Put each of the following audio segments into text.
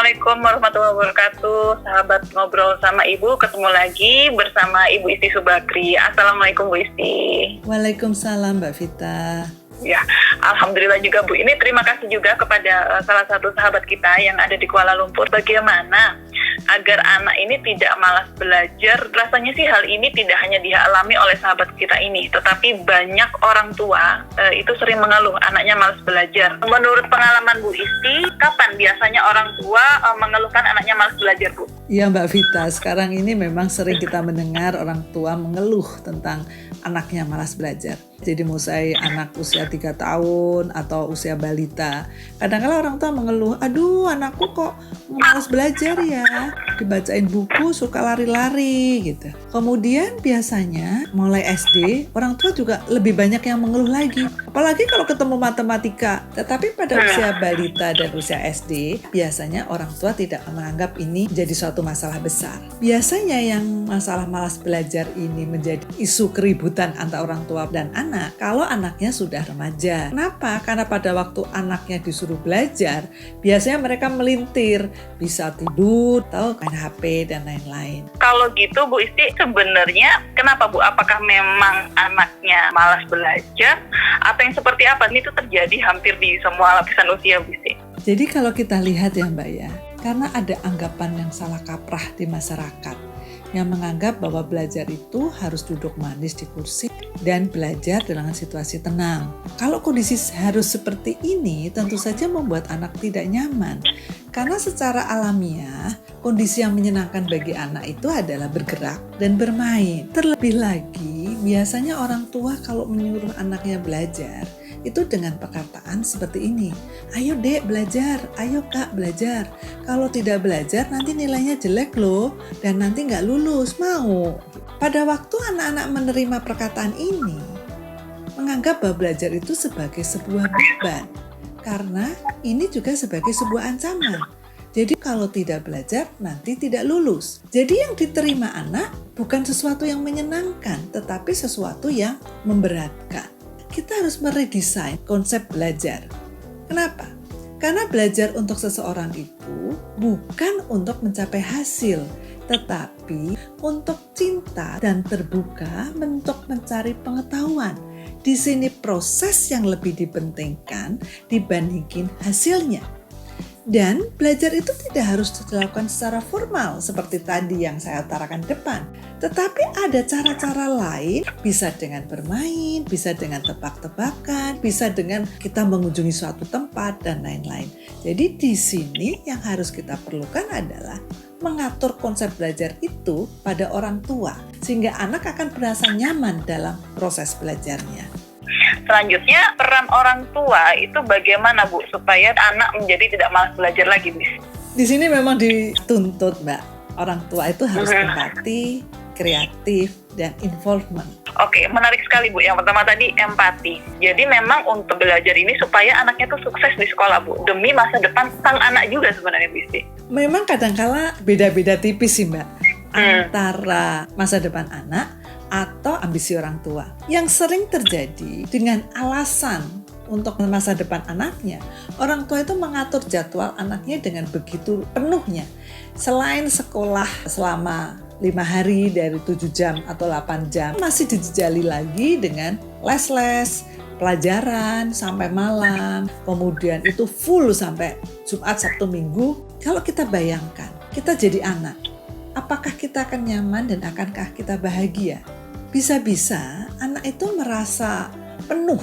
Assalamualaikum warahmatullahi wabarakatuh. Sahabat ngobrol sama Ibu, ketemu lagi bersama Ibu Isti Subakri. Assalamualaikum Bu Isti. Waalaikumsalam Mbak Vita. Ya, alhamdulillah juga Bu. Ini terima kasih juga kepada salah satu sahabat kita yang ada di Kuala Lumpur. Bagaimana agar anak ini tidak malas belajar? Rasanya sih hal ini tidak hanya dialami oleh sahabat kita ini, tetapi banyak orang tua itu sering mengeluh anaknya malas belajar. Menurut pengalaman Bu Isti, kapan biasanya orang tua mengeluhkan anaknya malas belajar, Bu? Iya Mbak Vita, sekarang ini memang sering kita mendengar orang tua mengeluh tentang anaknya malas belajar. Jadi mulai anak usia 3 tahun atau usia balita. Kadang-kadang orang tua mengeluh, aduh anakku kok malas belajar ya. Dibacain buku suka lari-lari gitu. Kemudian biasanya mulai SD, orang tua juga lebih banyak yang mengeluh lagi. Apalagi kalau ketemu matematika. Tetapi pada usia balita dan usia SD, biasanya orang tua tidak menganggap ini jadi suatu masalah besar. Biasanya yang masalah malas belajar ini menjadi isu keributan antara orang tua dan anak kalau anaknya sudah remaja. Kenapa? Karena pada waktu anaknya disuruh belajar, biasanya mereka melintir, bisa tidur, atau main HP dan lain-lain. Kalau gitu Bu Isti, sebenarnya kenapa Bu? Apakah memang anaknya malas belajar atau yang seperti apa? Ini tuh terjadi hampir di semua lapisan usia Bu Isti. Jadi kalau kita lihat ya Mbak ya, karena ada anggapan yang salah kaprah di masyarakat yang menganggap bahwa belajar itu harus duduk manis di kursi dan belajar dengan situasi tenang. Kalau kondisi harus seperti ini, tentu saja membuat anak tidak nyaman. Karena secara alamiah, kondisi yang menyenangkan bagi anak itu adalah bergerak dan bermain. Terlebih lagi, biasanya orang tua kalau menyuruh anaknya belajar, itu dengan perkataan seperti ini, ayo dek belajar, ayo kak belajar. Kalau tidak belajar nanti nilainya jelek loh dan nanti nggak lulus, mau? Pada waktu anak-anak menerima perkataan ini, menganggap bahwa belajar itu sebagai sebuah beban. Karena ini juga sebagai sebuah ancaman. Jadi kalau tidak belajar nanti tidak lulus. Jadi yang diterima anak bukan sesuatu yang menyenangkan, tetapi sesuatu yang memberatkan. Kita harus meredesain konsep belajar. Kenapa? Karena belajar untuk seseorang itu bukan untuk mencapai hasil, tetapi untuk cinta dan terbuka untuk mencari pengetahuan. Di sini proses yang lebih dipentingkan dibandingkan hasilnya. Dan belajar itu tidak harus dilakukan secara formal seperti tadi yang saya utarakan depan. Tetapi ada cara-cara lain, bisa dengan bermain, bisa dengan tebak-tebakan, bisa dengan kita mengunjungi suatu tempat dan lain-lain. Jadi di sini yang harus kita perlukan adalah mengatur konsep belajar itu pada orang tua sehingga anak akan merasa nyaman dalam proses belajarnya. Selanjutnya, peran orang tua itu bagaimana Bu supaya anak menjadi tidak malas belajar lagi, Bu? Di sini memang dituntut, Mbak. Orang tua itu harus empati, kreatif, dan involvement. Oke, menarik sekali Bu. Yang pertama tadi empati. Jadi memang untuk belajar ini supaya anaknya tuh sukses di sekolah Bu. Demi masa depan sang anak juga sebenarnya Bu Isti. Memang kadang-kala beda-beda tipis sih Mbak. Antara masa depan anak atau ambisi orang tua. Yang sering terjadi dengan alasan untuk masa depan anaknya, orang tua itu mengatur jadwal anaknya dengan begitu penuhnya. Selain sekolah selama 5 hari dari 7 jam atau 8 jam, masih dijejali lagi dengan les-les, pelajaran sampai malam, kemudian itu full sampai Jumat, Sabtu, Minggu. Kalau kita bayangkan, kita jadi anak, apakah kita akan nyaman dan akankah kita bahagia? Bisa-bisa anak itu merasa penuh.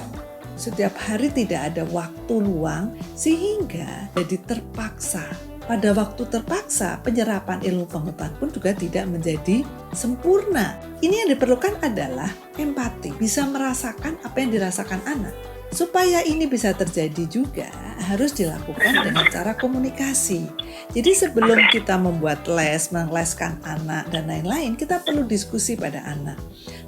Setiap hari tidak ada waktu luang sehingga jadi terpaksa. Pada waktu terpaksa, penyerapan ilmu pengetahuan pun juga tidak menjadi sempurna. Ini yang diperlukan adalah empati, bisa merasakan apa yang dirasakan anak. Supaya ini bisa terjadi juga harus dilakukan dengan cara komunikasi. Jadi sebelum kita membuat les, mengleskan anak dan lain-lain, kita perlu diskusi pada anak.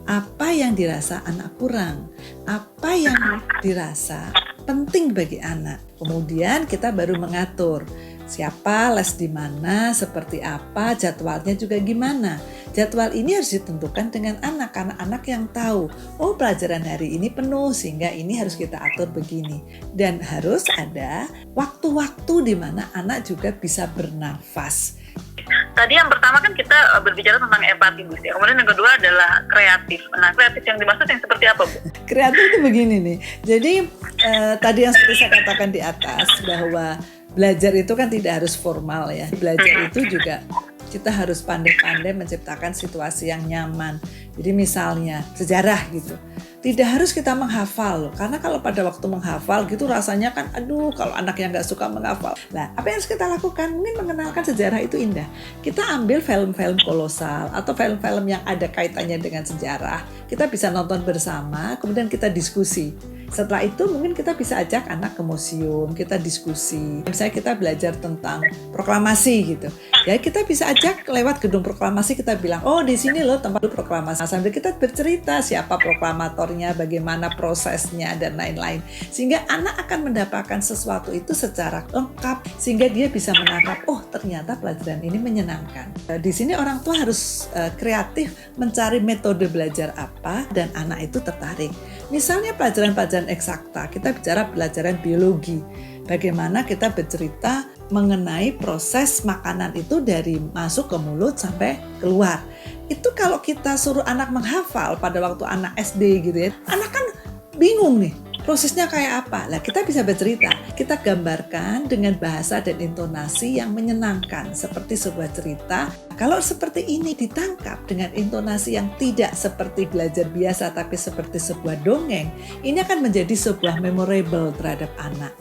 Apa yang dirasa anak kurang? Apa yang dirasa penting bagi anak. Kemudian kita baru mengatur siapa les di mana, seperti apa, jadwalnya juga gimana. Jadwal ini harus ditentukan dengan anak, karena anak yang tahu, oh pelajaran hari ini penuh sehingga ini harus kita atur begini. Dan harus ada waktu-waktu di mana anak juga bisa bernafas. Tadi yang pertama kan kita berbicara tentang empati, Bu. Kemudian yang kedua adalah kreatif. Nah, kreatif yang dimaksud yang seperti apa, Bu? Kreatif itu begini nih. Jadi tadi yang seperti saya katakan di atas bahwa belajar itu kan tidak harus formal ya. Belajar itu juga kita harus pandai-pandai menciptakan situasi yang nyaman. Jadi misalnya sejarah gitu. Tidak harus kita menghafal loh. Karena kalau pada waktu menghafal gitu rasanya kan aduh kalau anak yang gak suka menghafal. Nah apa yang harus kita lakukan? Mungkin mengenalkan sejarah itu indah. Kita ambil film-film kolosal atau film-film yang ada kaitannya dengan sejarah. Kita bisa nonton bersama, kemudian kita diskusi. Setelah itu mungkin kita bisa ajak anak ke museum, kita diskusi. Misalnya kita belajar tentang proklamasi gitu. Ya kita bisa ajak lewat gedung proklamasi, kita bilang, oh di sini loh tempat proklamasi. Sambil kita bercerita siapa proklamatornya, bagaimana prosesnya dan lain-lain. Sehingga anak akan mendapatkan sesuatu itu secara lengkap sehingga dia bisa menangkap, oh ternyata pelajaran ini menyenangkan. Di sini orang tua harus kreatif mencari metode belajar apa dan anak itu tertarik. Misalnya pelajaran-pelajaran eksakta, kita bicara pelajaran biologi. Bagaimana kita bercerita mengenai proses makanan itu dari masuk ke mulut sampai keluar. Itu kalau kita suruh anak menghafal pada waktu anak SD gitu ya, anak kan bingung nih. Prosesnya kayak apa? Nah, kita bisa bercerita. Kita gambarkan dengan bahasa dan intonasi yang menyenangkan seperti sebuah cerita. Kalau seperti ini ditangkap dengan intonasi yang tidak seperti belajar biasa tapi seperti sebuah dongeng, ini akan menjadi sebuah memorable terhadap anak.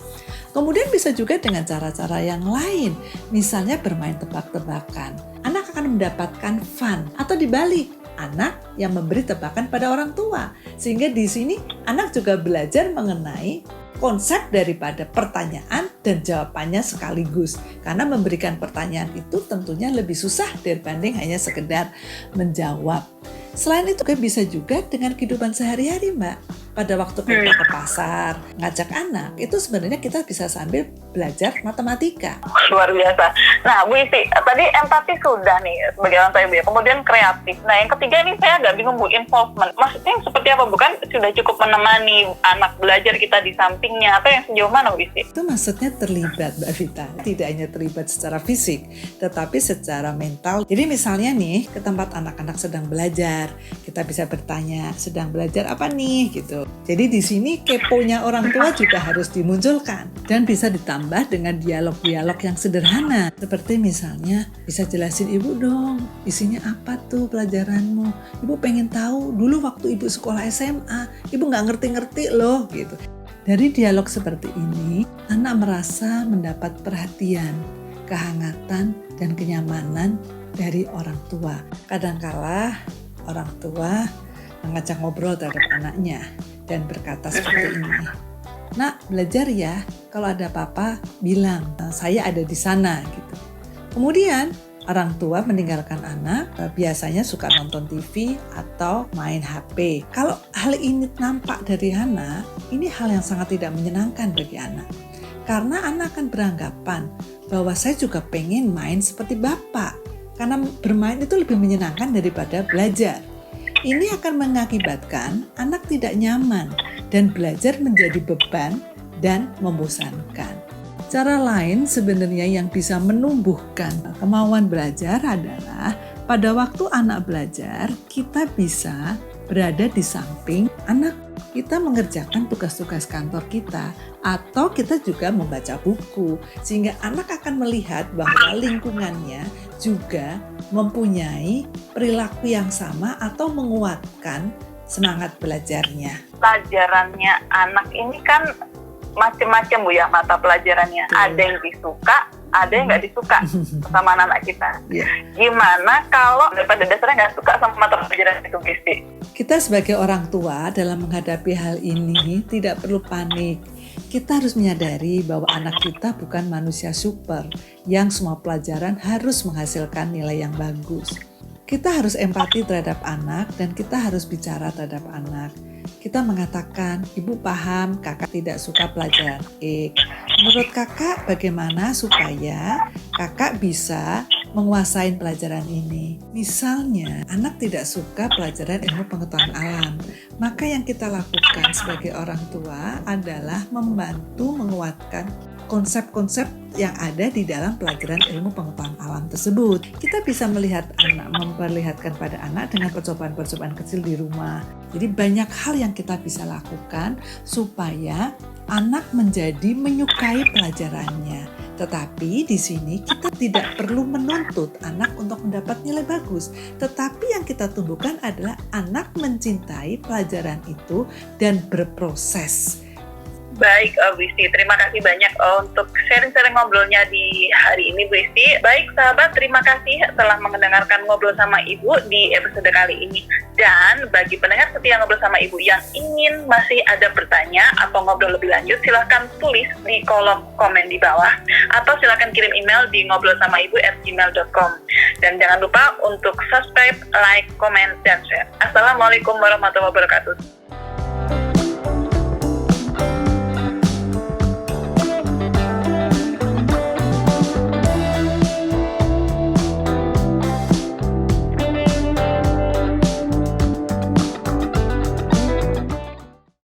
Kemudian bisa juga dengan cara-cara yang lain, misalnya bermain tebak-tebakan. Anak akan mendapatkan fun atau dibalik. Anak yang memberi tebakan pada orang tua. Sehingga di sini anak juga belajar mengenai konsep daripada pertanyaan dan jawabannya sekaligus. Karena memberikan pertanyaan itu tentunya lebih susah dibanding hanya sekedar menjawab. Selain itu bisa juga dengan kehidupan sehari-hari, Mbak. Pada waktu kita ke pasar, ngajak anak, itu sebenarnya kita bisa sambil belajar matematika. Luar biasa. Nah, Bu Isi, tadi empati sudah nih sebagai orang tua Ibu ya. Kemudian kreatif. Nah, yang ketiga ini saya agak bingung, Bu, involvement. Maksudnya seperti apa? Bukan sudah cukup menemani anak belajar kita di sampingnya atau yang sejauh mana, Bu Isi? Itu maksudnya terlibat, Mbak Vita. Tidak hanya terlibat secara fisik, tetapi secara mental. Jadi misalnya nih, ke tempat anak-anak sedang belajar, kita bisa bertanya, sedang belajar apa nih gitu. Jadi di sini keponya orang tua juga harus dimunculkan dan bisa ditambah dengan dialog-dialog yang sederhana. Seperti misalnya bisa jelasin ibu dong, isinya apa tuh pelajaranmu? Ibu pengen tahu dulu waktu ibu sekolah SMA, ibu nggak ngerti-ngerti loh gitu. Dari dialog seperti ini, anak merasa mendapat perhatian, kehangatan, dan kenyamanan dari orang tua. Kadangkala orang tua mengajak ngobrol terhadap anaknya dan berkata seperti ini, "Nak, belajar ya, kalau ada apa-apa bilang, saya ada di sana." Gitu. Kemudian orang tua meninggalkan anak, biasanya suka nonton TV atau main HP. Kalau hal ini nampak dari anak, ini hal yang sangat tidak menyenangkan bagi anak. Karena anak akan beranggapan bahwa saya juga pengen main seperti bapak. Karena bermain itu lebih menyenangkan daripada belajar. Ini akan mengakibatkan anak tidak nyaman dan belajar menjadi beban dan membosankan. Cara lain sebenarnya yang bisa menumbuhkan kemauan belajar adalah pada waktu anak belajar, kita bisa berada di samping anak, kita mengerjakan tugas-tugas kantor kita, atau kita juga membaca buku, sehingga anak akan melihat bahwa lingkungannya juga mempunyai perilaku yang sama atau menguatkan semangat belajarnya. Pelajarannya anak ini kan macam-macam, Bu ya, mata pelajarannya. Ada yang disuka, ada yang nggak disuka sama anak kita. Yeah. Gimana kalau pada dasarnya nggak suka sama mata pelajaran itu, Bu Isi? Kita sebagai orang tua dalam menghadapi hal ini tidak perlu panik. Kita harus menyadari bahwa anak kita bukan manusia super yang semua pelajaran harus menghasilkan nilai yang bagus. Kita harus empati terhadap anak dan kita harus bicara terhadap anak. kita mengatakan, Ibu paham kakak tidak suka pelajaran X. Menurut kakak bagaimana supaya kakak bisa menguasai pelajaran ini? Misalnya, anak tidak suka pelajaran ilmu pengetahuan alam. Maka yang kita lakukan sebagai orang tua adalah membantu menguatkan konsep-konsep yang ada di dalam pelajaran ilmu pengetahuan alam tersebut. Kita bisa melihat anak, memperlihatkan pada anak dengan percobaan-percobaan kecil di rumah. Jadi banyak hal yang kita bisa lakukan supaya anak menjadi menyukai pelajarannya. Tetapi di sini kita tidak perlu menuntut anak untuk mendapat nilai bagus. Tetapi yang kita tumbuhkan adalah anak mencintai pelajaran itu dan berproses. Baik, Bu Isti, terima kasih banyak untuk sharing-sharing ngobrolnya di hari ini, Bu Isti. Baik, sahabat, terima kasih telah mendengarkan Ngobrol sama Ibu di episode kali ini. Dan bagi pendengar setia Ngobrol sama Ibu yang ingin masih ada bertanya atau ngobrol lebih lanjut, silahkan tulis di kolom komen di bawah. Atau silahkan kirim email di ngobrolsamaibu@gmail.com. Dan jangan lupa untuk subscribe, like, komen, dan share. Assalamualaikum warahmatullahi wabarakatuh.